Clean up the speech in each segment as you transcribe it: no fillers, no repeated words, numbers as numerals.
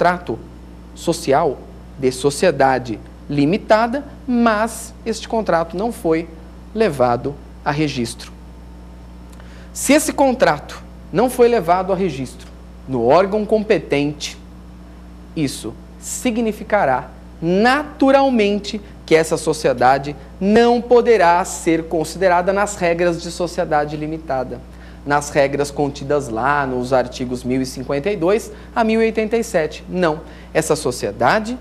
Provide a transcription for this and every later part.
contrato social de sociedade limitada, mas este contrato não foi levado a registro. Se esse contrato não foi levado a registro no órgão competente, isso significará naturalmente que essa sociedade não poderá ser considerada nas regras de sociedade limitada, nas regras contidas lá nos artigos 1052 a 1087. Não, essa sociedade,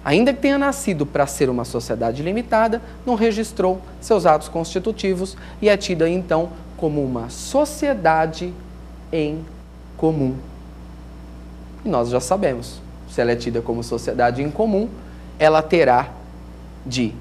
ainda que tenha nascido para ser uma sociedade limitada, não registrou seus atos constitutivos e é tida então como uma sociedade em comum. E nós já sabemos, se ela é tida como sociedade em comum, ela terá de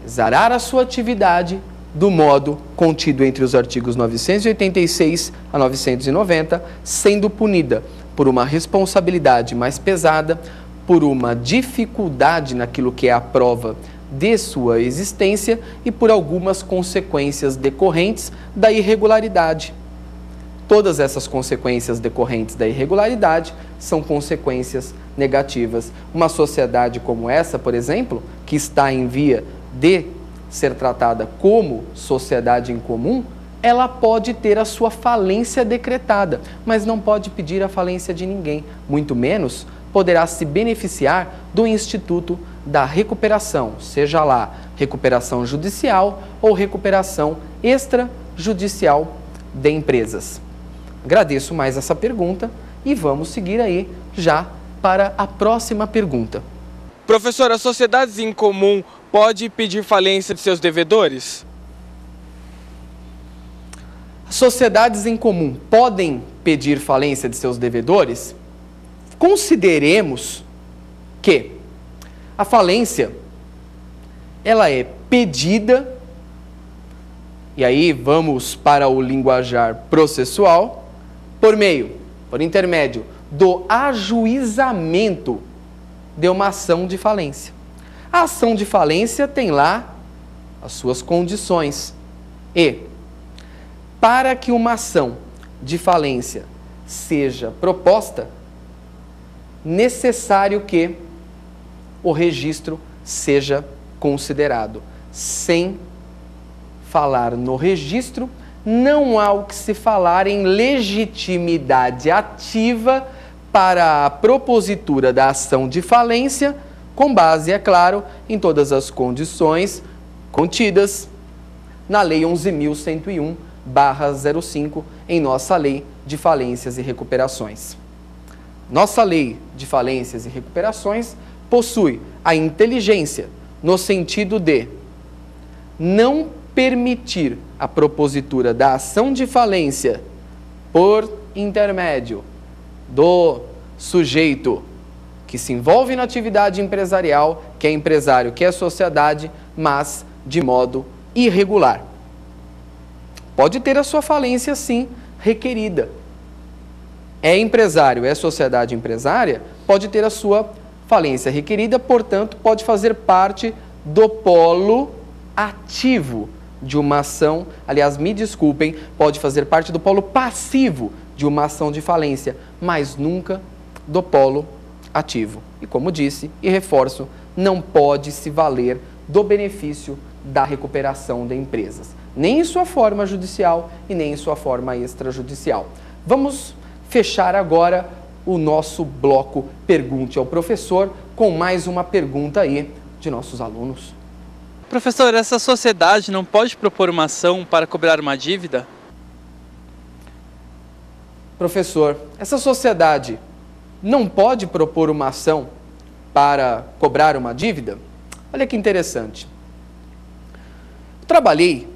exarar a sua atividade do modo contido entre os artigos 986 a 990, sendo punida por uma responsabilidade mais pesada, por uma dificuldade naquilo que é a prova de sua existência e por algumas consequências decorrentes da irregularidade. Todas essas consequências decorrentes da irregularidade são consequências negativas. Uma sociedade como essa, por exemplo, que está em via de ser tratada como sociedade em comum, ela pode ter a sua falência decretada, mas não pode pedir a falência de ninguém, muito menos poderá se beneficiar do instituto da recuperação, seja lá recuperação judicial ou recuperação extrajudicial de empresas. Agradeço mais essa pergunta e vamos seguir aí já para a próxima pergunta. Professor, as sociedades em comum podem pedir falência de seus devedores? As sociedades em comum podem pedir falência de seus devedores? Consideremos que a falência, ela é pedida, e aí vamos para o linguajar processual, por intermédio do ajuizamento de uma ação de falência. A ação de falência tem lá as suas condições e, para que uma ação de falência seja proposta, necessário que o registro seja considerado. Sem falar no registro, não há o que se falar em legitimidade ativa para a propositura da ação de falência, com base, é claro, em todas as condições contidas na Lei 11.101/05, em nossa Lei de Falências e Recuperações. Nossa Lei de Falências e Recuperações possui a inteligência no sentido de não permitir a propositura da ação de falência por intermédio do sujeito que se envolve na atividade empresarial, que é empresário, que é sociedade, mas de modo irregular. Pode ter a sua falência, sim, requerida. É empresário, é sociedade empresária, pode ter a sua falência requerida, portanto, pode fazer parte do polo ativo de uma ação, aliás, me desculpem, pode fazer parte do polo passivo de uma ação de falência, mas nunca do polo ativo. E como disse e reforço, não pode se valer do benefício da recuperação de empresas, nem em sua forma judicial e nem em sua forma extrajudicial. Vamos fechar agora o nosso bloco Pergunte ao Professor com mais uma pergunta aí de nossos alunos. Professor, essa sociedade não pode propor uma ação para cobrar uma dívida? Professor, essa sociedade não pode propor uma ação para cobrar uma dívida? Olha que interessante. Trabalhei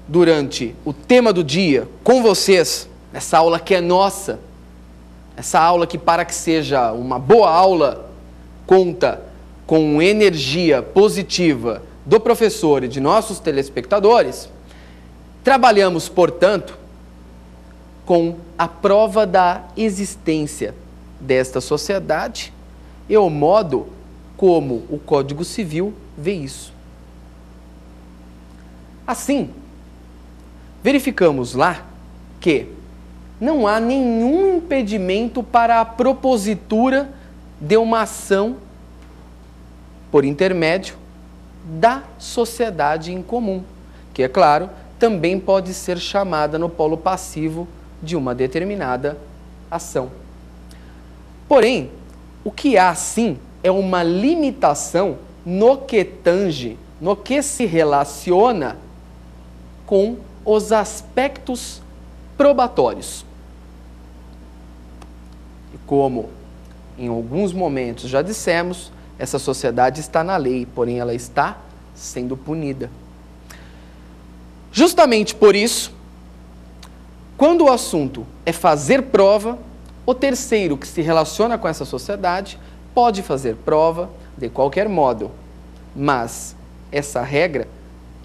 durante o tema do dia com vocês, essa aula que é nossa, essa aula que, para que seja uma boa aula, conta com energia positiva do professor e de nossos telespectadores. Trabalhamos, portanto, com a prova da existência desta sociedade e o modo como o Código Civil vê isso. Assim, verificamos lá que não há nenhum impedimento para a propositura de uma ação por intermédio da sociedade em comum, que, é claro, também pode ser chamada no polo passivo de uma determinada ação. Porém, o que há, sim, é uma limitação no que tange, no que se relaciona com os aspectos probatórios. E como em alguns momentos já dissemos, essa sociedade está na lei, porém ela está sendo punida. Justamente por isso, quando o assunto é fazer prova, o terceiro que se relaciona com essa sociedade pode fazer prova de qualquer modo, mas essa regra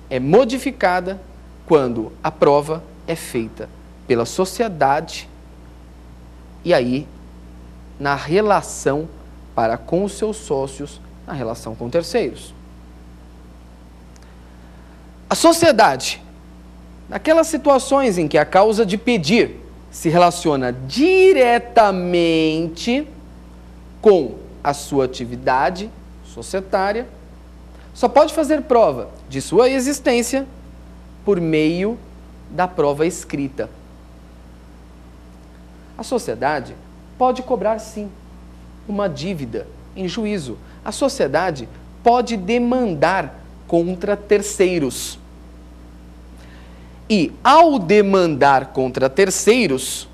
é modificada quando a prova é feita pela sociedade e aí na relação para com os seus sócios, na relação com terceiros. A sociedade, naquelas situações em que a causa de pedir se relaciona diretamente com a sua atividade societária, só pode fazer prova de sua existência por meio da prova escrita. A sociedade pode cobrar, sim, uma dívida em juízo. A sociedade pode demandar contra terceiros. E, ao demandar contra terceiros,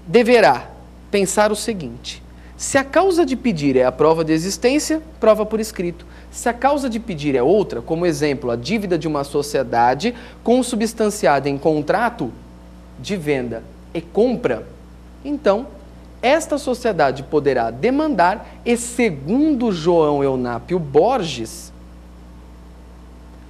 deverá pensar o seguinte: se a causa de pedir é a prova de existência, prova por escrito. Se a causa de pedir é outra, como exemplo, a dívida de uma sociedade consubstanciada em contrato de venda e compra, então, esta sociedade poderá demandar e, segundo João Eunápio Borges,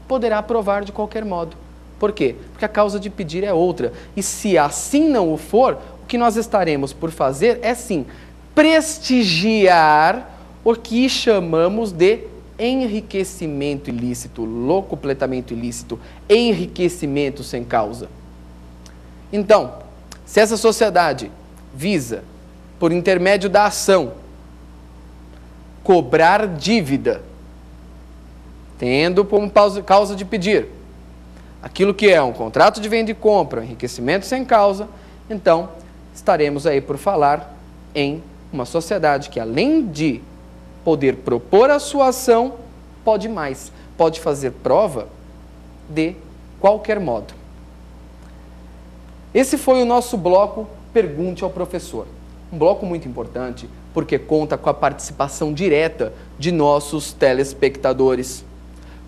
poderá provar de qualquer modo. Por quê? Porque a causa de pedir é outra. E se assim não o for, o que nós estaremos por fazer é, sim, prestigiar o que chamamos de enriquecimento ilícito, locupletamento ilícito, enriquecimento sem causa. Então, se essa sociedade visa, por intermédio da ação, cobrar dívida, tendo como causa de pedir aquilo que é um contrato de venda e compra, um enriquecimento sem causa, então estaremos aí por falar em uma sociedade que, além de poder propor a sua ação, pode mais, pode fazer prova de qualquer modo. Esse foi o nosso bloco Pergunte ao Professor. Um bloco muito importante porque conta com a participação direta de nossos telespectadores.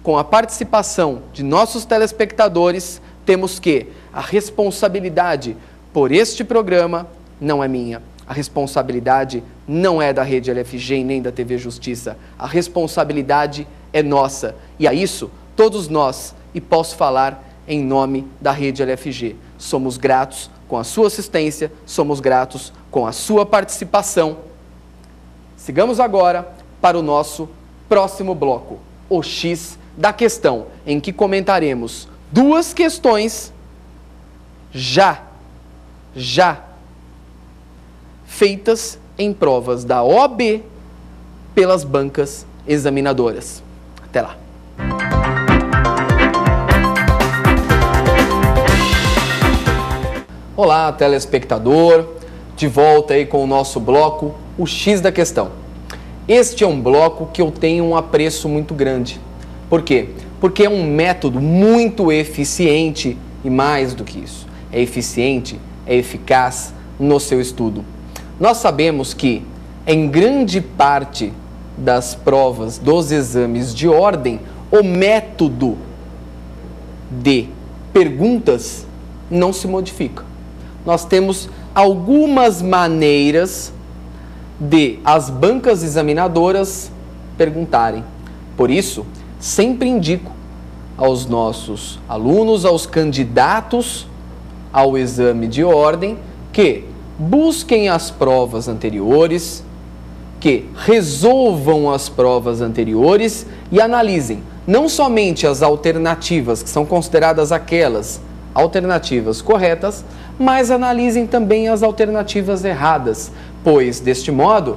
Com a participação de nossos telespectadores, temos que a responsabilidade por este programa não é minha. A responsabilidade não é da Rede LFG nem da TV Justiça. A responsabilidade é nossa. E a isso, todos nós, e posso falar em nome da Rede LFG, somos gratos com a sua assistência, somos gratos com a sua participação. Sigamos agora para o nosso próximo bloco, o X da questão, em que comentaremos duas questões já feitas em provas da OAB pelas bancas examinadoras. Até lá! Olá, telespectador, de volta aí com o nosso bloco, o X da questão. Este é um bloco que eu tenho um apreço muito grande. Por quê? Porque é um método muito eficiente e mais do que isso. É eficiente, é eficaz no seu estudo. Nós sabemos que, em grande parte das provas dos exames de ordem, o método de perguntas não se modifica. Nós temos algumas maneiras de as bancas examinadoras perguntarem. Por isso, sempre indico aos nossos alunos, aos candidatos ao exame de ordem, que busquem as provas anteriores, que resolvam as provas anteriores e analisem não somente as alternativas, que são consideradas aquelas alternativas corretas, mas analisem também as alternativas erradas, pois, deste modo,